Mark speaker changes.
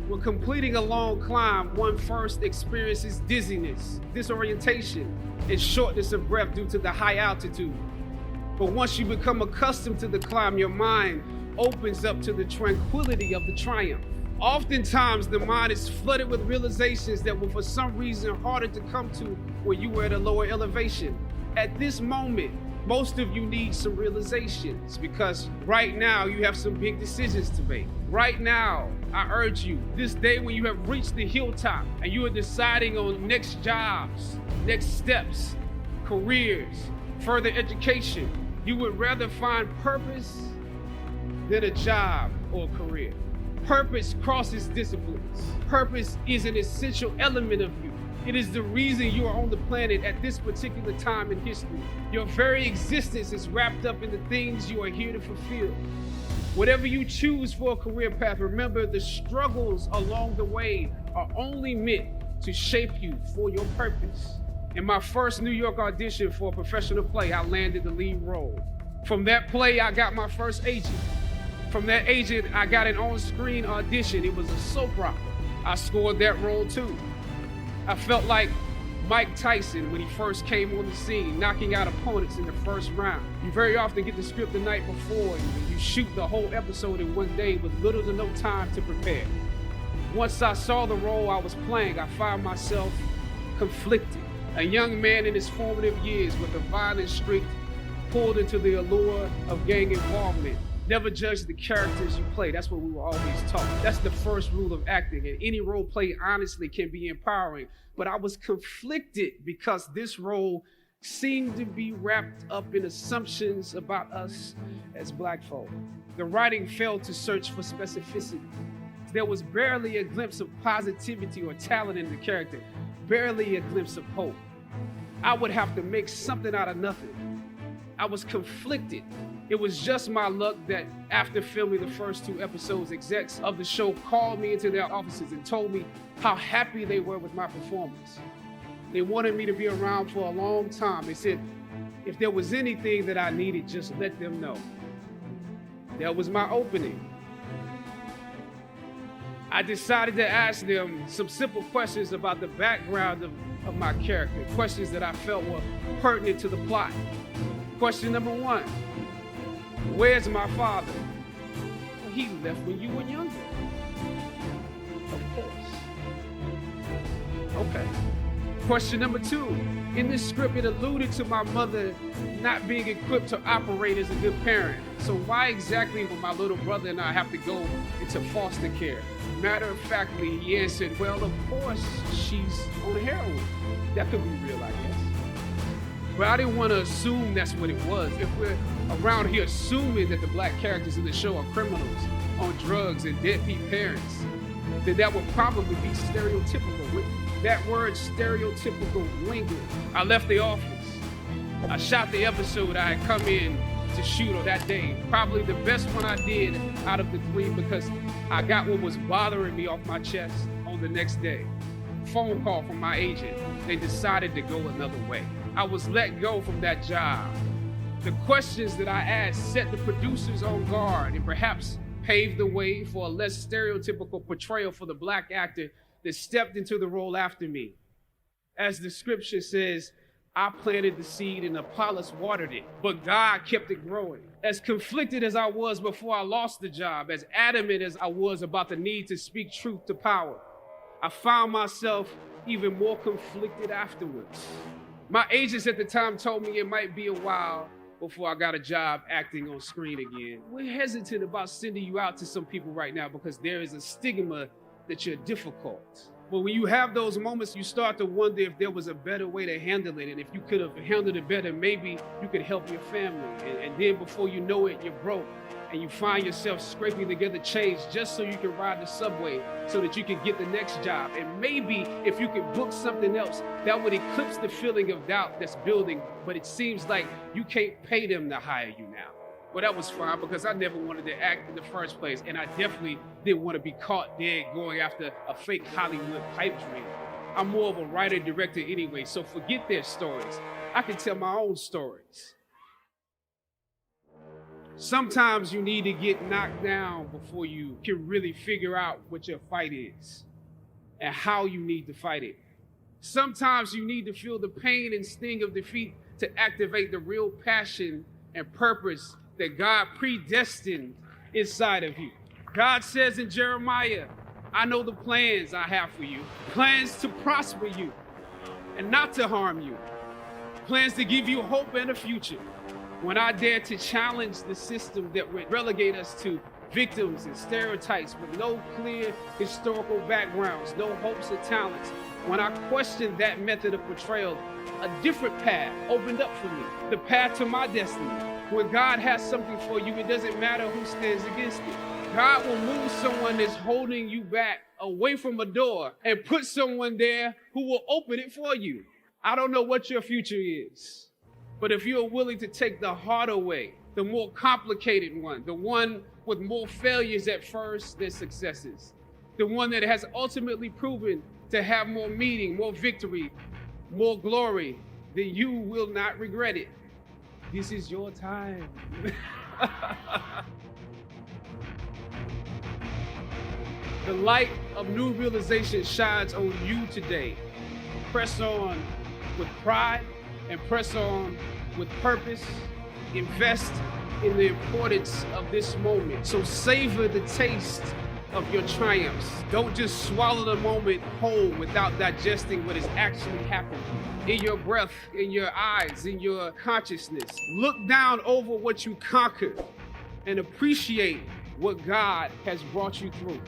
Speaker 1: When completing a long climb, one first experiences dizziness, disorientation, and shortness of breath due to the high altitude. But once you become accustomed to the climb, your mind opens up to the tranquility of the triumph. Oftentimes, the mind is flooded with realizations that were for some reason harder to come to when you were at a lower elevation. At this moment, most of you need some realizations because right now you have some big decisions to make. Right now, I urge you, this day when you have reached the hilltop and you are deciding on next jobs, next steps, careers, further education, you would rather find purpose than a job or a career. Purpose crosses disciplines. Purpose is an essential element of you. It is the reason you are on the planet at this particular time in history. Your very existence is wrapped up in the things you are here to fulfill. Whatever you choose for a career path, remember the struggles along the way are only meant to shape you for your purpose. In my first New York audition for a professional play, I landed the lead role. From that play, I got my first agent. From that agent, I got an on-screen audition. It was a soap opera. I scored that role too. I felt like Mike Tyson when he first came on the scene, knocking out opponents in the first round. You very often get the script the night before and you shoot the whole episode in one day with little to no time to prepare. Once I saw the role I was playing, I found myself conflicted. A young man in his formative years with a violent streak pulled into the allure of gang involvement. Never judge the characters you play. That's what we were always taught. That's the first rule of acting. And any role play, honestly, can be empowering. But I was conflicted because this role seemed to be wrapped up in assumptions about us as Black folk. The writing failed to search for specificity. There was barely a glimpse of positivity or talent in the character, barely a glimpse of hope. I would have to make something out of nothing. I was conflicted. It was just my luck that after filming the first 2 episodes, execs of the show called me into their offices and told me how happy they were with my performance. They wanted me to be around for a long time. They said, if there was anything that I needed, just let them know. That was my opening. I decided to ask them some simple questions about the background of my character, questions that I felt were pertinent to the plot. Question number 1, where's my father? Well, he left when you were younger. Of course. Okay. Question number 2, in this script it alluded to my mother not being equipped to operate as a good parent. So why exactly would my little brother and I have to go into foster care? Matter of factly, he answered, well, of course, she's on heroin. That could be real, I guess. But I didn't want to assume that's what it was. If we're around here assuming that the Black characters in the show are criminals, on drugs, and deadbeat parents, then that would probably be stereotypical. That word stereotypical lingered. I left the office. I shot the episode I had come in to shoot on that day. Probably the best one I did out of the 3 because I got what was bothering me off my chest on the next day. Phone call from my agent. They decided to go another way. I was let go from that job. The questions that I asked set the producers on guard and perhaps paved the way for a less stereotypical portrayal for the Black actor that stepped into the role after me. As the scripture says, I planted the seed and Apollos watered it, but God kept it growing. As conflicted as I was before I lost the job, as adamant as I was about the need to speak truth to power, I found myself even more conflicted afterwards. My agents at the time told me it might be a while before I got a job acting on screen again. We're hesitant about sending you out to some people right now because there is a stigma that you're difficult. But when you have those moments, you start to wonder if there was a better way to handle it. And if you could have handled it better, maybe you could help your family. And then before you know it, you're broke. And you find yourself scraping together change just so you can ride the subway so that you can get the next job. And maybe if you could book something else, that would eclipse the feeling of doubt that's building. But it seems like you can't pay them to hire you now. Well, that was fine because I never wanted to act in the first place. And I definitely didn't want to be caught dead going after a fake Hollywood pipe dream. I'm more of a writer-director anyway, so forget their stories. I can tell my own stories. Sometimes you need to get knocked down before you can really figure out what your fight is and how you need to fight it. Sometimes you need to feel the pain and sting of defeat to activate the real passion and purpose that God predestined inside of you. God says in Jeremiah, I know the plans I have for you, plans to prosper you and not to harm you, plans to give you hope and a future. When I dare to challenge the system that would relegate us to victims and stereotypes with no clear historical backgrounds, no hopes or talents, when I questioned that method of portrayal, a different path opened up for me, the path to my destiny. When God has something for you, it doesn't matter who stands against it. God will move someone that's holding you back away from a door and put someone there who will open it for you. I don't know what your future is, but if you're willing to take the harder way, the more complicated one, the one with more failures at first than successes, the one that has ultimately proven to have more meaning, more victory, more glory, then you will not regret it. This is your time. The light of new realization shines on you today. Press on with pride and press on with purpose. Invest in the importance of this moment. So savor the taste of your triumphs. Don't just swallow the moment whole without digesting what is actually happening. In your breath, in your eyes, in your consciousness. Look down over what you conquered and appreciate what God has brought you through.